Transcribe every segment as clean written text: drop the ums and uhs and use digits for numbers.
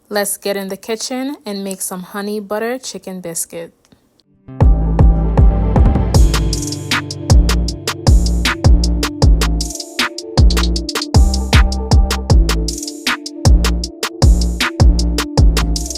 Let's get in the kitchen and make some honey butter chicken biscuit.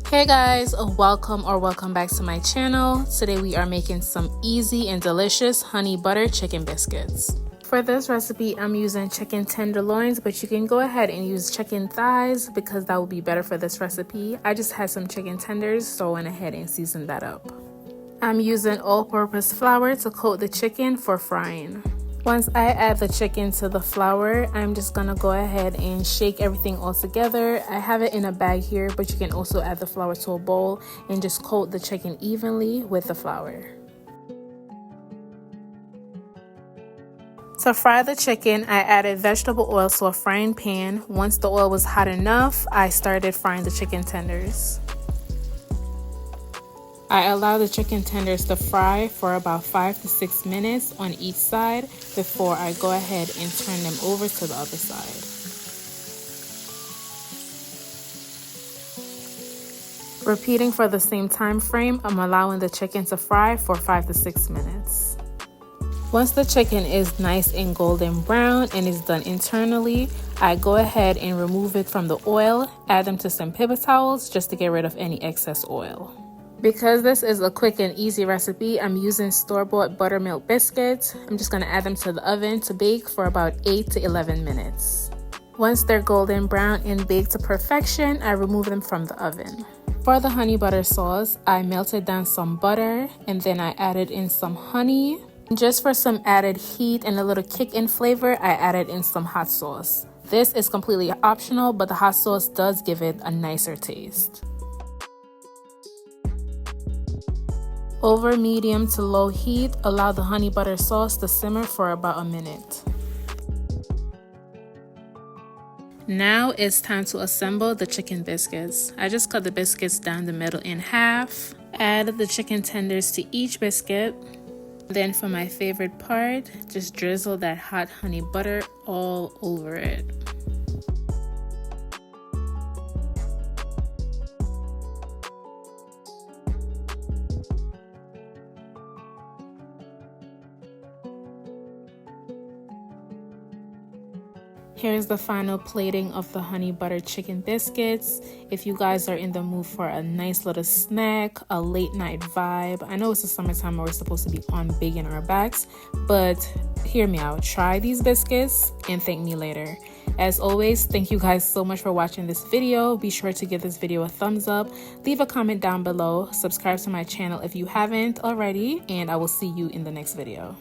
Hey guys, welcome back to my channel. Today we are making some easy and delicious honey butter chicken biscuits. For this recipe, I'm using chicken tenderloins, but you can go ahead and use chicken thighs because that will be better for this recipe. I just had some chicken tenders, so I went ahead and seasoned that up. I'm using all-purpose flour to coat the chicken for frying. Once I add the chicken to the flour, I'm just gonna go ahead and shake everything all together. I have it in a bag here, but you can also add the flour to a bowl and just coat the chicken evenly with the flour. To fry the chicken, I added vegetable oil to a frying pan. Once the oil was hot enough, I started frying the chicken tenders. I allow the chicken tenders to fry for about 5 to 6 minutes on each side before I go ahead and turn them over to the other side. Repeating for the same time frame, I'm allowing the chicken to fry for 5 to 6 minutes. Once the chicken is nice and golden brown and is done internally, I go ahead and remove it from the oil, add them to some paper towels just to get rid of any excess oil. Because this is a quick and easy recipe, I'm using store-bought buttermilk biscuits. I'm just going to add them to the oven to bake for about 8 to 11 minutes. Once they're golden brown and baked to perfection, I remove them from the oven. For the honey butter sauce, I melted down some butter and then I added in some honey. Just for some added heat and a little kick in flavor, I added in some hot sauce. This is completely optional, but the hot sauce does give it a nicer taste. Over medium to low heat, allow the honey butter sauce to simmer for about a minute. Now it's time to assemble the chicken biscuits. I just cut the biscuits down the middle in half. Add the chicken tenders to each biscuit. Then for my favorite part, just drizzle that hot honey butter all over it. Here's the final plating of the honey butter chicken biscuits. If you guys are in the mood for a nice little snack, a late night vibe, I know it's the summertime and we're supposed to be on big in our backs, but hear me out. Try these biscuits and thank me later. As always, thank you guys so much for watching this video. Be sure to give this video a thumbs up, leave a comment down below, subscribe to my channel if you haven't already, and I will see you in the next video.